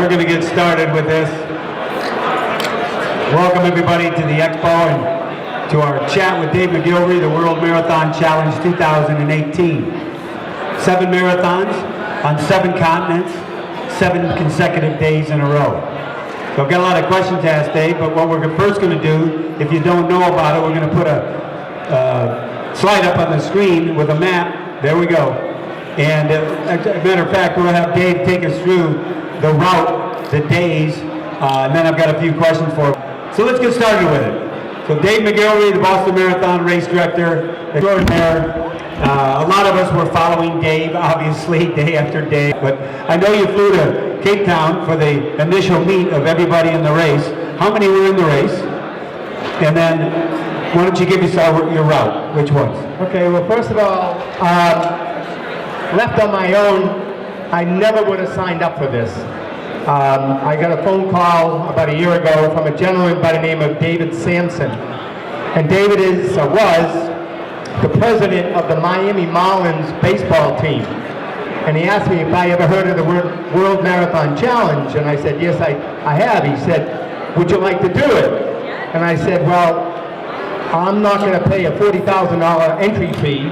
we're going to get started with this. Welcome everybody to the Expo and to our chat with Dave McGillivray, the World Marathon Challenge 2018. 7 marathons on 7 continents, 7 consecutive days in a row. So I've got a lot of questions to ask Dave, but what we're first going to do, if you don't know about it, we're going to put a slide up on the screen with a map. There we go. And as a matter of fact, we'll have Dave take us through the route, the days, and then I've got a few questions for him. So let's get started with it. So Dave McGillivray, the Boston Marathon race director extraordinaire. A lot of us were following Dave, obviously, day after day. But I know you flew to Cape Town for the initial meet of everybody in the race. How many were in the race? And then, why don't you give us your route? Which ones? Okay, well, first of all, left on my own, I never would have signed up for this. I got a phone call about a year ago from a gentleman by the name of David Sampson. And David was the president of the Miami Marlins baseball team. And he asked me if I ever heard of the World Marathon Challenge. And I said, yes, I have. He said, would you like to do it? And I said, well, I'm not going to pay a $40,000 entry fee.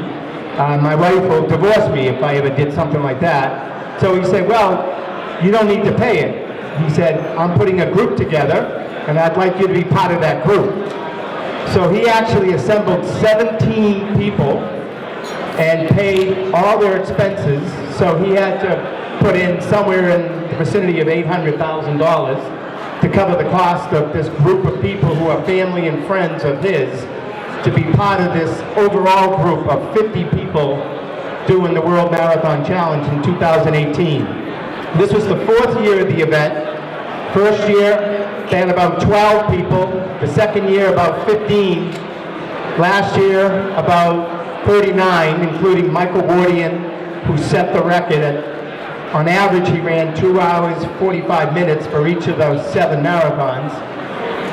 My wife will divorce me if I ever did something like that. So he said, well, you don't need to pay it. He said, I'm putting a group together, and I'd like you to be part of that group. So he actually assembled 17 people and paid all their expenses. So he had to put in somewhere in the vicinity of $800,000 to cover the cost of this group of people who are family and friends of his to be part of this overall group of 50 people doing the World Marathon Challenge in 2018. This was the 4th year of the event. First year, they had about 12 people. The second year, about 15. Last year, about 39, including Michael Wardian, who set the record. On average, he ran 2 hours, 45 minutes for each of those 7 marathons.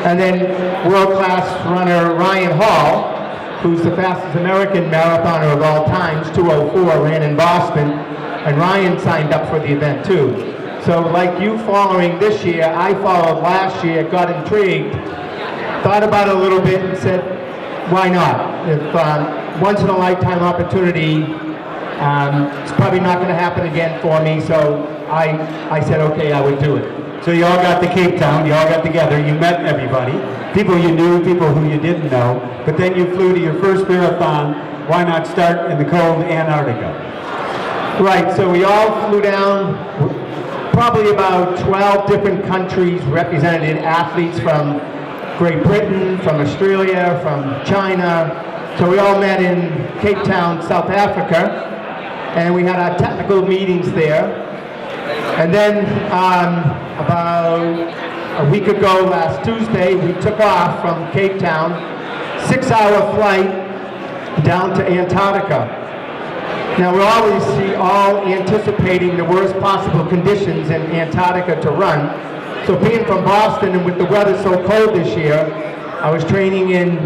And then world-class runner Ryan Hall, who's the fastest American marathoner of all times, 2:04, ran in Boston. And Ryan signed up for the event too. So like you following this year, I followed last year, got intrigued, thought about it a little bit and said, why not? If once in a lifetime opportunity, it's probably not going to happen again for me, so I said, okay, I would do it. So you all got to Cape Town, you all got together, you met everybody, people you knew, people who you didn't know, but then you flew to your first marathon. Why not start in the cold Antarctica? Right, so we all flew down, probably about 12 different countries represented, athletes from Great Britain, from Australia, from China. So we all met in Cape Town, South Africa, and we had our technical meetings there. And then about a week ago, last Tuesday, we took off from Cape Town, 6-hour flight down to Antarctica. Now we're always all anticipating the worst possible conditions in Antarctica to run. So being from Boston and with the weather so cold this year, I was training in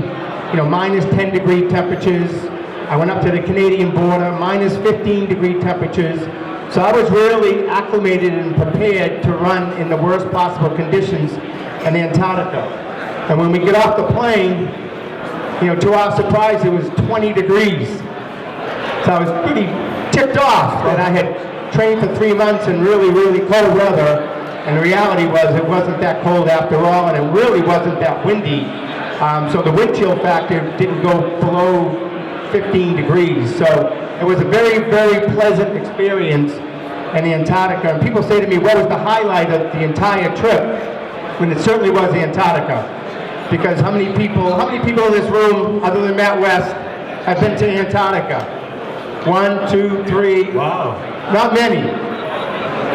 minus 10 degree temperatures. I went up to the Canadian border, minus 15 degree temperatures. So I was really acclimated and prepared to run in the worst possible conditions in Antarctica. And when we get off the plane, to our surprise, it was 20 degrees. So I was pretty ticked off that I had trained for 3 months in really, really cold weather. And the reality was it wasn't that cold after all, and it really wasn't that windy. So the wind chill factor didn't go below 15 degrees. So it was a very, very pleasant experience in Antarctica. And people say to me, what was the highlight of the entire trip? When it certainly was Antarctica. Because how many people in this room, other than Matt West, have been to Antarctica? 1, 2, 3. Wow. Not many.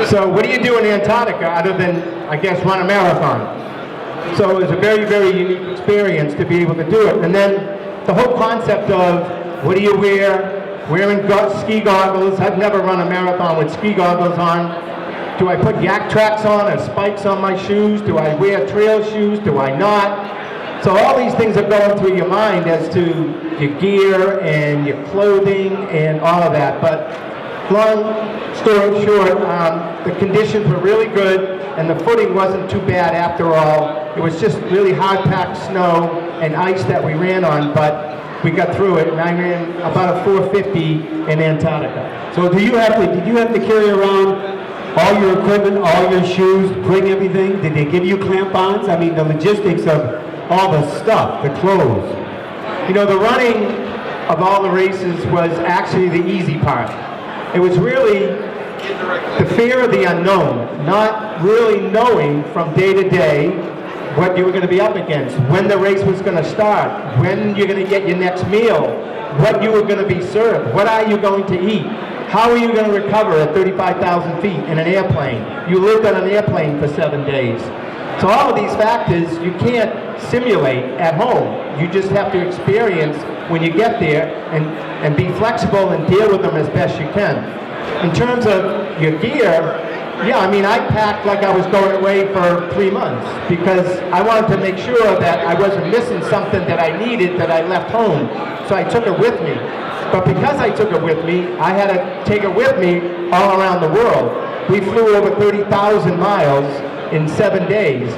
So what do you do in Antarctica other than, I guess, run a marathon? So it was a very, very unique experience to be able to do it. And then the whole concept of what do you wear, wearing ski goggles. I've never run a marathon with ski goggles on. Do I put yak tracks on or spikes on my shoes? Do I wear trail shoes? Do I not? So all these things are going through your mind as to your gear and your clothing and all of that. But Long story short, the conditions were really good, and the footing wasn't too bad after all. It was just really hard-packed snow and ice that we ran on, but we got through it, and I ran about a 450 in Antarctica. So did you have to carry around all your equipment, all your shoes, bring everything? Did they give you clamp-ons? I mean, the logistics of all the stuff, the clothes. You know, the running of all the races was actually the easy part. It was really the fear of the unknown, not really knowing from day to day what you were going to be up against, when the race was going to start, when you're going to get your next meal, what you were going to be served, what are you going to eat, how are you going to recover at 35,000 feet in an airplane? You lived on an airplane for 7 days. So all of these factors you can't simulate at home. You just have to experience when you get there and be flexible and deal with them as best you can. In terms of your gear, yeah, I mean, I packed like I was going away for 3 months because I wanted to make sure that I wasn't missing something that I needed that I left home. So I took it with me. But because I took it with me, I had to take it with me all around the world. We flew over 30,000 miles in 7 days,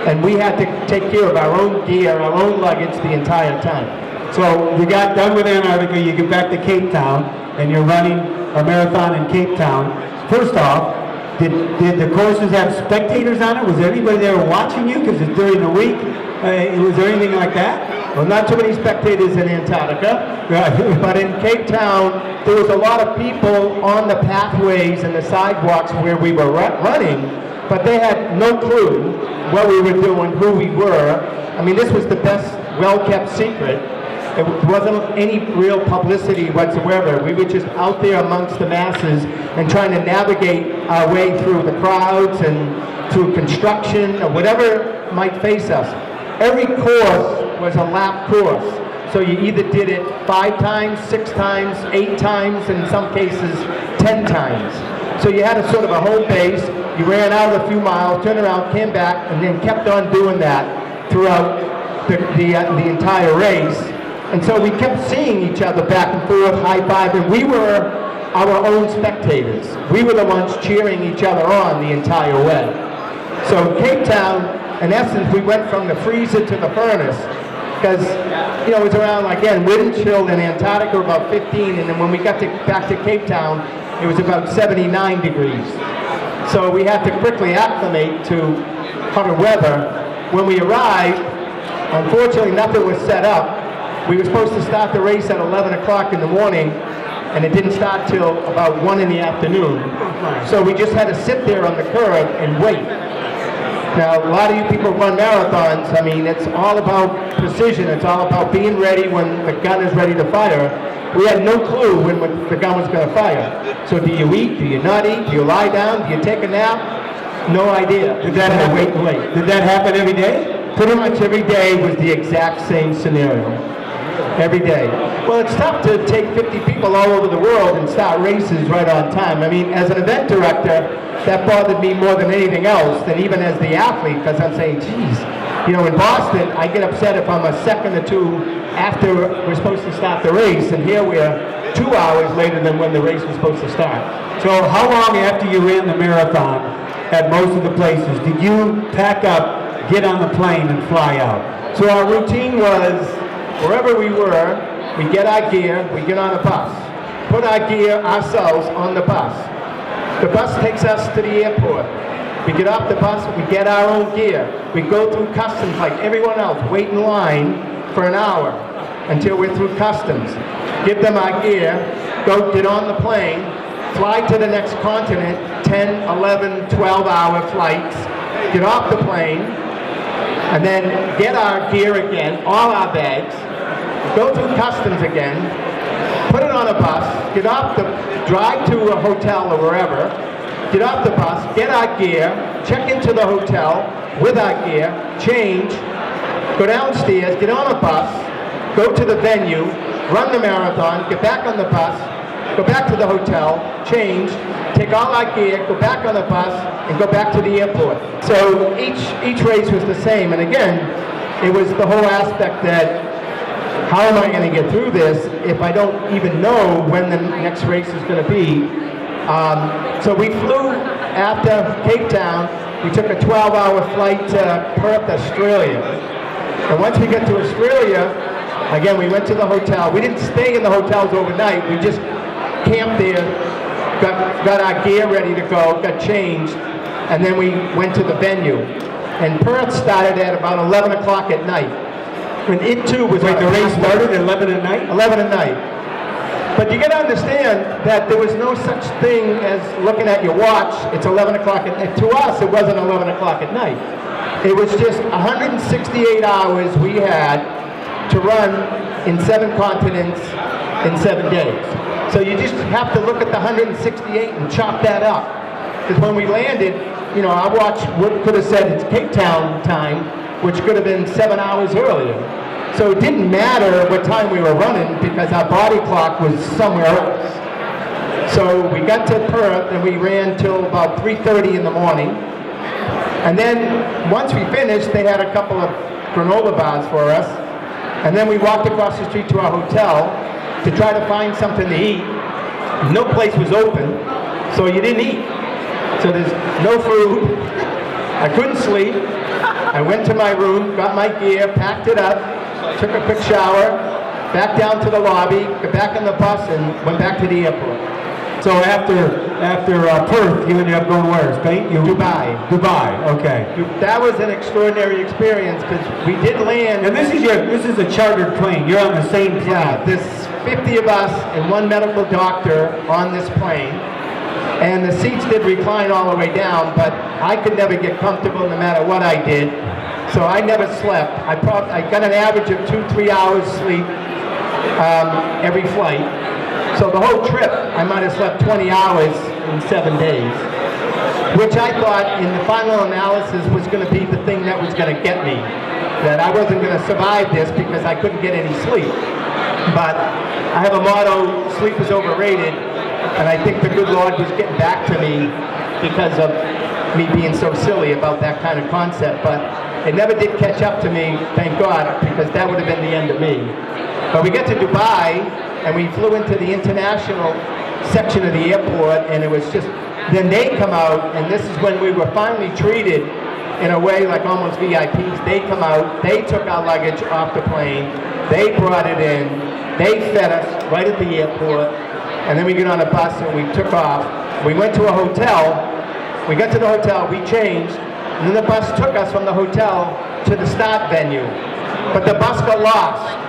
and we had to take care of our own gear, our own luggage the entire time. So you got done with Antarctica, you get back to Cape Town, and you're running a marathon in Cape Town. First off, did the courses have spectators on it? Was there anybody there watching you? Because it's during the week. Was there anything like that? Well, not too many spectators in Antarctica, but in Cape Town, there was a lot of people on the pathways and the sidewalks where we were running, but they had no clue what we were doing, who we were. I mean, this was the best well-kept secret. It wasn't any real publicity whatsoever. We were just out there amongst the masses and trying to navigate our way through the crowds and through construction or whatever might face us. Every course was a lap course. So you either did it 5 times, 6 times, 8 times, and in some cases 10 times. So you had a sort of a home base. You ran out a few miles, turned around, came back, and then kept on doing that throughout the entire race. And so we kept seeing each other back and forth, high-fiving. We were our own spectators. We were the ones cheering each other on the entire way. So Cape Town, in essence, we went from the freezer to the furnace because, you know, it was around, again, wind chilled in Antarctica about 15, and then when we got back to Cape Town, it was about 79 degrees. So we had to quickly acclimate to hotter weather. When we arrived, unfortunately, nothing was set up. We were supposed to start the race at 11 o'clock in the morning, and it didn't start till about 1 in the afternoon. So we just had to sit there on the curb and wait. Now, a lot of you people run marathons. I mean, it's all about precision. It's all about being ready when the gun is ready to fire. We had no clue when the gun was going to fire. So do you eat? Do you not eat? Do you lie down? Do you take a nap? No idea. Did that happen? Wait. Did that happen every day? Pretty much every day was the exact same scenario. Every day. Well, it's tough to take 50 people all over the world and start races right on time. I mean, as an event director, that bothered me more than anything else, than even as the athlete, because I'm saying, geez, you know, in Boston, I get upset if I'm a second or two after we're supposed to start the race, and here we're 2 hours later than when the race was supposed to start. So how long after you ran the marathon at most of the places did you pack up, get on the plane, and fly out? So our routine was, wherever we were, we get our gear, we get on a bus, put our gear ourselves on the bus. The bus takes us to the airport. We get off the bus, we get our own gear. We go through customs like everyone else, wait in line for an hour until we're through customs. Give them our gear, go get on the plane, fly to the next continent, 10, 11, 12-hour flights, get off the plane, and then get our gear again, all our bags, go through customs again, put it on a bus, get off drive to a hotel or wherever, get off the bus, get our gear, check into the hotel with our gear, change, go downstairs, get on a bus, go to the venue, run the marathon, get back on the bus, go back to the hotel, change, take all our gear, go back on the bus, and go back to the airport. So each race was the same, and again, it was the whole aspect that how am I going to get through this if I don't even know when the next race is going to be? So we flew after Cape Town. We took a 12-hour flight to Perth, Australia. And once we got to Australia, again, we went to the hotel. We didn't stay in the hotels overnight. We just camped there, got our gear ready to go, got changed, and then we went to the venue. And Perth started at about 11 o'clock at night. And it too was... Wait, the race started at 11 at night? 11 at night. But you got to understand that there was no such thing as looking at your watch, it's 11 o'clock at night. To us, it wasn't 11 o'clock at night. It was just 168 hours we had to run in 7 continents in 7 days. So you just have to look at the 168 and chop that up. Because when we landed, you know, our watch could have said it's Cape Town time, which could have been 7 hours earlier. So it didn't matter what time we were running because our body clock was somewhere else. So we got to Perth and we ran till about 3:30 in the morning. And then once we finished, they had a couple of granola bars for us. And then we walked across the street to our hotel to try to find something to eat. No place was open, so you didn't eat. So there's no food. I couldn't sleep. I went to my room, got my gear, packed it up, took a quick shower, back down to the lobby, got back on the bus, and went back to the airport. So after Perth, you ended up going where? Spain? Dubai. Dubai, okay. That was an extraordinary experience because we did land. And this is a chartered plane. You're on the same plane. Yeah, there's 50 of us and one medical doctor on this plane. And the seats did recline all the way down, but I could never get comfortable no matter what I did. So I never slept. I got an average of 2-3 hours sleep every flight. So the whole trip, I might have slept 20 hours in 7 days, which I thought in the final analysis was going to be the thing that was going to get me, that I wasn't going to survive this because I couldn't get any sleep. But I have a motto, sleep is overrated, and I think the good Lord was getting back to me because of me being so silly about that kind of concept. But it never did catch up to me, thank God, because that would have been the end of me. But we get to Dubai, and we flew into the international section of the airport, and it was just, then they come out, and this is when we were finally treated in a way like almost VIPs. They come out, they took our luggage off the plane, they brought it in, they fed us right at the airport, and then we get on a bus and we took off. We went to a hotel, we got to the hotel, we changed, and then the bus took us from the hotel to the start venue. But the bus got lost.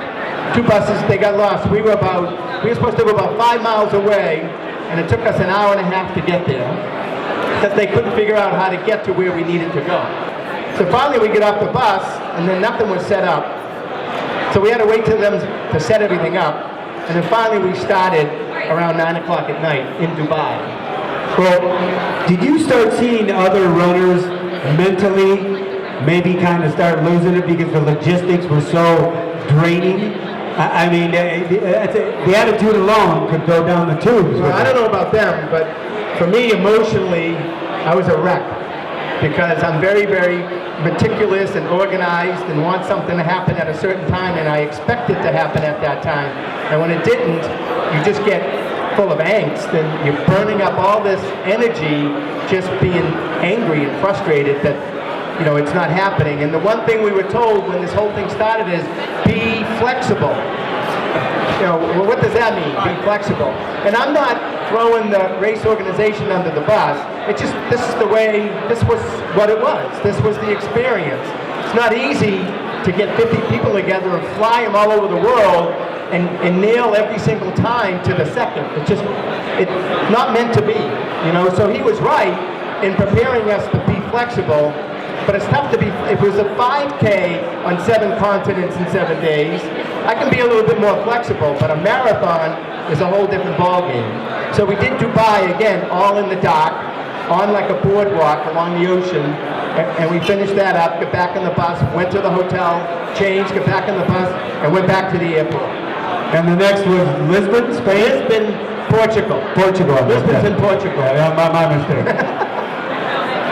2 buses, they got lost. We were supposed to be about 5 miles away, and it took us an hour and a half to get there because they couldn't figure out how to get to where we needed to go. So finally we get off the bus, and then nothing was set up. So we had to wait till them to set everything up, and then finally we started around 9 o'clock at night in Dubai. Well, did you start seeing other runners mentally maybe kind of start losing it because the logistics were so draining? I mean, the attitude alone could go down the tubes. Well, I don't know about them, but for me, emotionally, I was a wreck because I'm very, very meticulous and organized and want something to happen at a certain time, and I expect it to happen at that time. And when it didn't, you just get full of angst, and you're burning up all this energy just being angry and frustrated that, you know, it's not happening. And the one thing we were told when this whole thing started is be flexible. You know, well, what does that mean, be flexible? And I'm not throwing the race organization under the bus. It's just, this was what it was. This was the experience. It's not easy to get 50 people together and fly them all over the world and nail every single time to the second. It's not meant to be, you know. So he was right in preparing us to be flexible, but it's tough to be. If it was a 5K on 7 continents in 7 days, I can be a little bit more flexible, but a marathon is a whole different ballgame. So we did Dubai again, all in the dock, on like a boardwalk along the ocean, and we finished that up, got back on the bus, went to the hotel, changed, got back on the bus, and went back to the airport. And the next was Lisbon, Spain? Lisbon, Portugal. Portugal. Lisbon's in Portugal. Yeah, my mistake.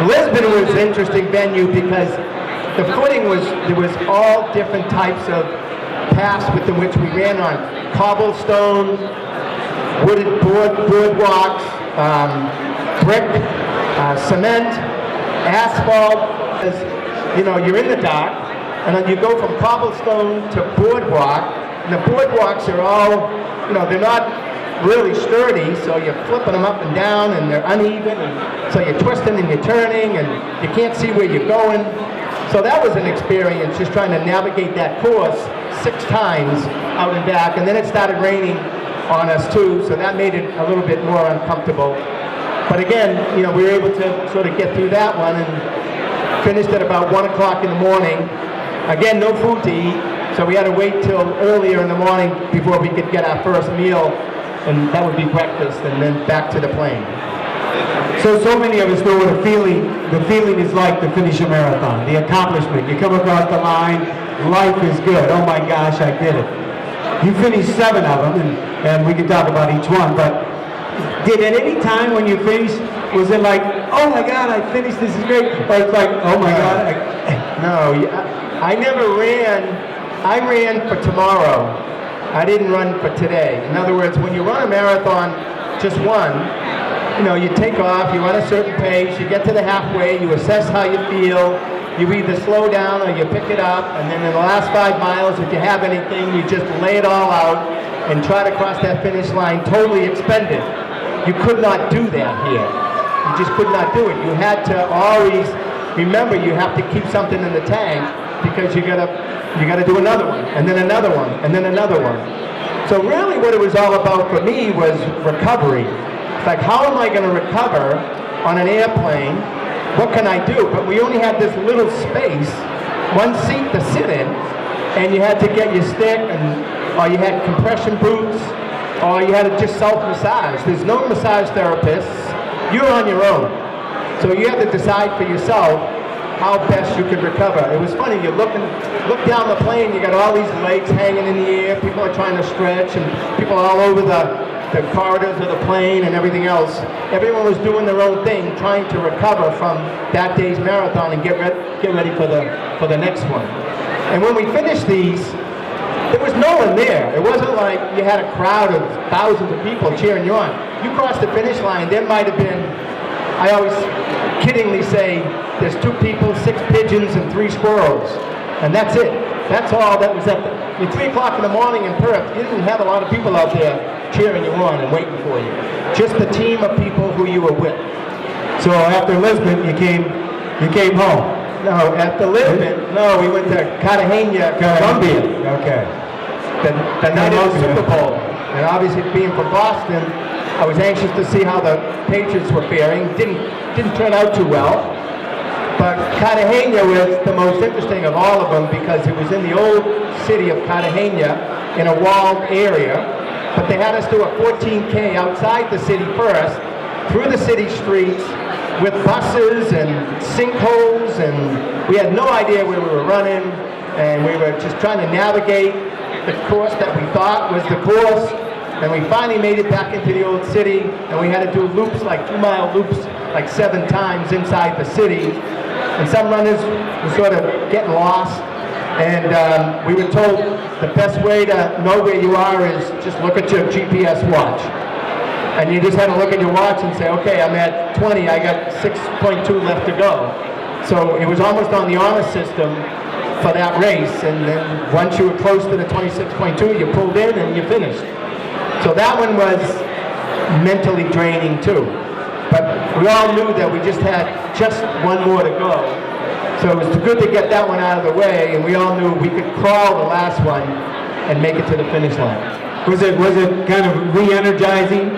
Lisbon was an interesting venue because the footing was, there was all different types of paths within which we ran on. Cobblestone, wooded boardwalks, brick, cement, asphalt. You know, you're in the dark, and then you go from cobblestone to boardwalk, and the boardwalks are all, you know, they're not really sturdy, so you're flipping them up and down, and they're uneven, and so you're twisting and you're turning, and you can't see where you're going. So that was an experience, just trying to navigate that course 6 times out and back, and then it started raining on us too, so that made it a little bit more uncomfortable. But again, you know, we were able to sort of get through that one and finished at about 1 o'clock in the morning. Again, no food to eat, so we had to wait till earlier in the morning before we could get our first meal, and that would be breakfast, and then back to the plane. So many of us know what the feeling is like to finish a marathon, the accomplishment. You come across the line, life is good. Oh my gosh, I did it. You finished 7 of them, and we can talk about each one, but did at any time when you finished, was it like, oh my God, I finished, this is great, or it's like, oh my God? No, I never ran. I ran for tomorrow. I didn't run for today. In other words, when you run a marathon, just one, you know, you take off, you run a certain pace, you get to the halfway, you assess how you feel, you either slow down or you pick it up, and then in the last 5 miles, if you have anything, you just lay it all out and try to cross that finish line totally expended. You could not do that here. You just could not do it. You had to always remember you have to keep something in the tank because you gotta do another one, and then another one, and then another one. So really what it was all about for me was recovery. It's like, how am I going to recover on an airplane? What can I do? But we only had this little space, one seat to sit in, and you had to get your stick, or you had compression boots, or you had to just self-massage. There's no massage therapists. You're on your own. So you had to decide for yourself how best you could recover. It was funny, you look down the plane, you got all these legs hanging in the air, people are trying to stretch, and people all over the corridors of the plane and everything else. Everyone was doing their own thing, trying to recover from that day's marathon and get ready for the next one. And when we finished these, there was no one there. It wasn't like you had a crowd of thousands of people cheering you on. You crossed the finish line, there might have been, I always kiddingly say, there's 2 people, 6 pigeons, and 3 squirrels. And that's it. That's all that was at 3 o'clock in the morning in Perth. You didn't have a lot of people out there cheering you on and waiting for you. Just the team of people who you were with. So after Lisbon, you came home. No, after Lisbon, no, we went to Cartagena, Colombia. Okay. The night of the Super Bowl. And obviously being from Boston, I was anxious to see how the Patriots were faring. Didn't turn out too well. But Cartagena was the most interesting of all of them because it was in the old city of Cartagena in a walled area. But they had us do a 14K outside the city first, through the city streets, with buses and sinkholes, and we had no idea where we were running, and we were just trying to navigate the course that we thought was the course, and we finally made it back into the old city, and we had to do loops, like 2-mile loops, like 7 times inside the city, and some runners were sort of getting lost, and we were told the best way to know where you are is just look at your GPS watch. And you just had to look at your watch and say, okay, I'm at 20, I got 6.2 left to go. So it was almost on the honor system for that race, and then once you were close to the 26.2, you pulled in and you finished. So that one was mentally draining too. But we all knew that we just had just one more to go. So it was good to get that one out of the way, and we all knew we could crawl the last one and make it to the finish line. Was it kind of re-energizing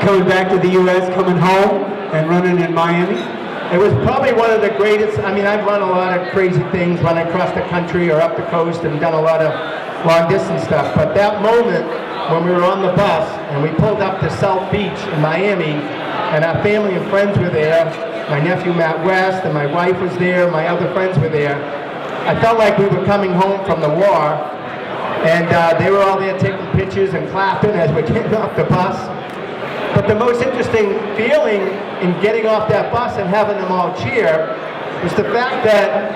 coming back to the U.S., coming home and running in Miami? It was probably one of the greatest. I mean, I've run a lot of crazy things, running across the country or up the coast, and done a lot of long distance stuff. But that moment when we were on the bus and we pulled up to South Beach in Miami, and our family and friends were there, my nephew Matt West and my wife was there, my other friends were there, I felt like we were coming home from the war, and they were all there taking pictures and clapping as we came off the bus. But the most interesting feeling in getting off that bus and having them all cheer was the fact that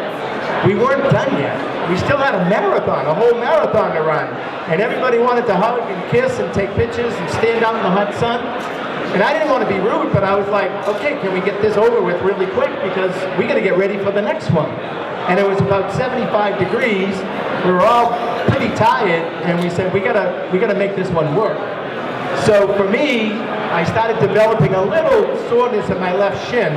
we weren't done yet. We still had a marathon, a whole marathon to run. And everybody wanted to hug and kiss and take pictures and stand out in the hot sun. And I didn't want to be rude, but I was like, okay, can we get this over with really quick because we got to get ready for the next one. And it was about 75 degrees. We were all pretty tired, and we said, we gotta make this one work. So for me, I started developing a little soreness in my left shin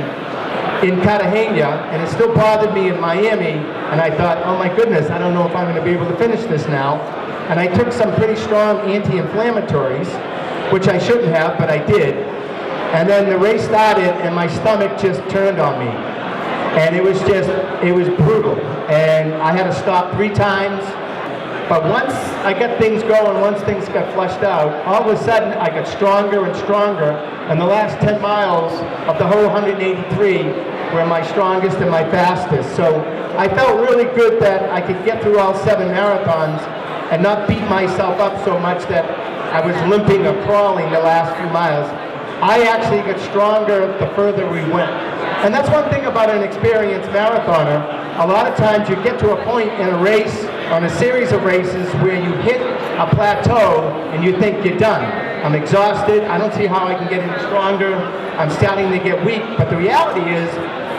in Cartagena, and it still bothered me in Miami, and I thought, oh my goodness, I don't know if I'm going to be able to finish this now. And I took some pretty strong anti-inflammatories, which I shouldn't have, but I did. And then the race started, and my stomach just turned on me. And it was brutal. And I had to stop 3 times. But once I got things going, once things got flushed out, all of a sudden I got stronger and stronger. And the last 10 miles of the whole 183 were my strongest and my fastest. So I felt really good that I could get through all 7 marathons and not beat myself up so much that I was limping or crawling the last few miles. I actually got stronger the further we went. And that's one thing about an experienced marathoner. A lot of times you get to a point in a race, on a series of races, where you hit a plateau and you think you're done. I'm exhausted, I don't see how I can get any stronger, I'm starting to get weak. But the reality is,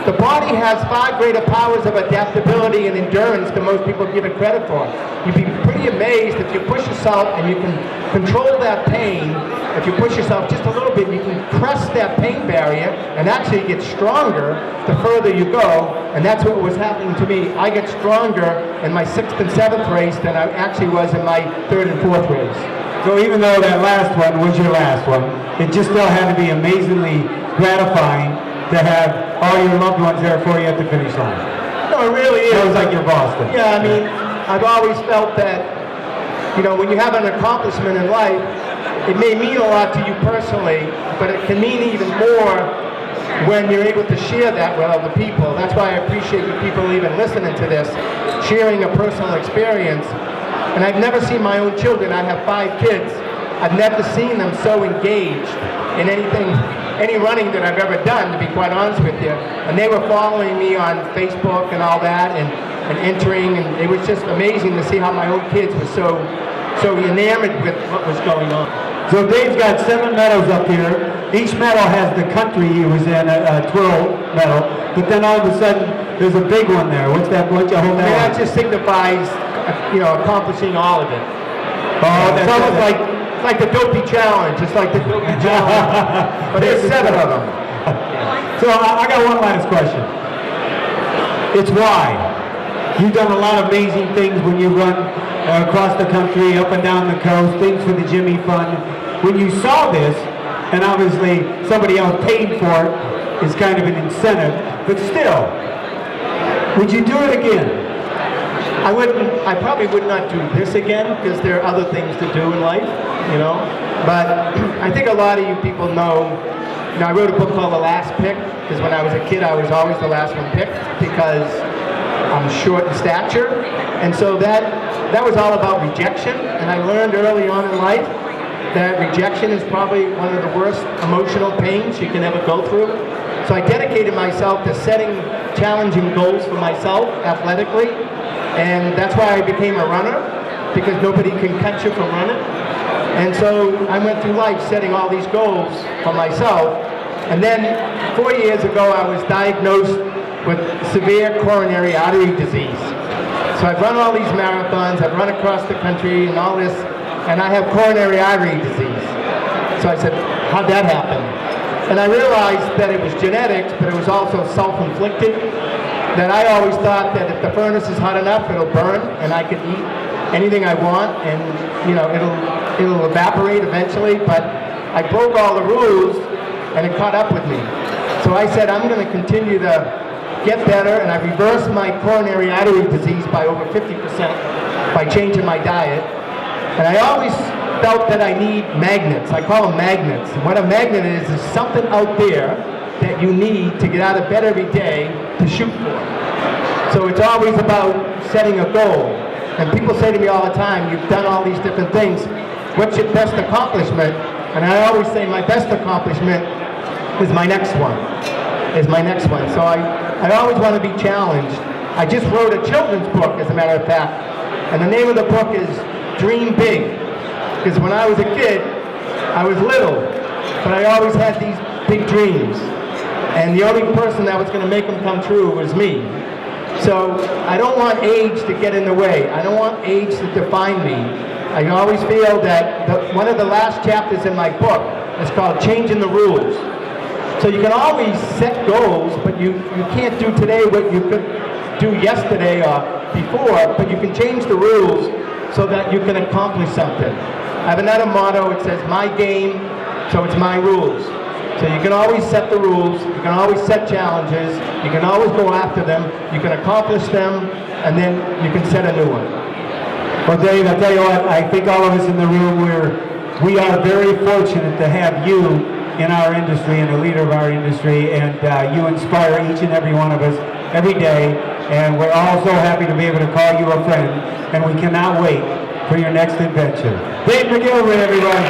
the body has far greater powers of adaptability and endurance than most people give it credit for. You'd be pretty amazed if you push yourself and you can control that pain. If you push yourself just a little bit, you can press that pain barrier and actually get stronger the further you go. And that's what was happening to me. I get stronger in my 6th and 7th race than I actually was in my 3rd and 4th race. So even though that last one was your last one, it just still had to be amazingly gratifying to have all your loved ones there for you at the finish line. No, it really is. It was like your Boston. Yeah, I mean, I've always felt that, you know, when you have an accomplishment in life, it may mean a lot to you personally, but it can mean even more when you're able to share that with other people. That's why I appreciate you people even listening to this, sharing a personal experience. And I've never seen my own children. I have 5 kids. I've never seen them so engaged in any running that I've ever done, to be quite honest with you. And they were following me on Facebook and all that, and entering, and it was just amazing to see how my own kids were so enamored with what was going on. So Dave's got 7 medals up here. Each medal has the country he was in, a twirl medal. But then all of a sudden, there's a big one there. What's that? What'd you hold that? That just signifies, you know, accomplishing all of it. Oh, It's almost like the dopey challenge. It's like the dopey challenge. But there's 7 of them. So I got one last question. It's why. You've done a lot of amazing things when you run across the country, up and down the coast, things for the Jimmy Fund. When you saw this, and obviously somebody else paid for it, is kind of an incentive, but still, would you do it again? I wouldn't. I probably would not do this again because there are other things to do in life, you know. But I think a lot of you people know. You know, I wrote a book called The Last Pick because when I was a kid, I was always the last one picked because I'm short in stature, and so that was all about rejection. And I learned early on in life that rejection is probably one of the worst emotional pains you can ever go through. So I dedicated myself to setting challenging goals for myself athletically, and that's why I became a runner, because nobody can catch you from running. And so I went through life setting all these goals for myself, and then 4 years ago I was diagnosed with severe coronary artery disease. So I've run all these marathons, I've run across the country and all this, and I have coronary artery disease. So I said, how'd that happen? And I realized that it was genetics, but it was also self-inflicted. That I always thought that if the furnace is hot enough, it'll burn, and I could eat anything I want, and you know, it'll evaporate eventually. But I broke all the rules, and it caught up with me. So I said, I'm going to continue to get better, and I reversed my coronary artery disease by over 50% by changing my diet. And I always felt that I need magnets. I call them magnets. And what a magnet is something out there that you need to get out of bed every day to shoot for. So it's always about setting a goal. And people say to me all the time, you've done all these different things. What's your best accomplishment? And I always say my best accomplishment is my next one. So I always want to be challenged. I just wrote a children's book, as a matter of fact. And the name of the book is Dream Big. Because when I was a kid, I was little. but I always had these big dreams. And the only person that was going to make them come true was me. So I don't want age to get in the way. I don't want age to define me. I always feel that one of the last chapters in my book is called Changing the Rules. So you can always set goals, but you can't do today what you could do yesterday or before, but you can change the rules so that you can accomplish something. I have another motto, it says, my game, so it's my rules. So you can always set the rules, you can always set challenges, you can always go after them, you can accomplish them, and then you can set a new one. Well, Dave, I'll tell you what, I think all of us in the room, we are very fortunate to have you in our industry and a leader of our industry, and you inspire each and every one of us every day, and we're all so happy to be able to call you a friend, and we cannot wait for your next adventure. Dave McGillivray, everyone.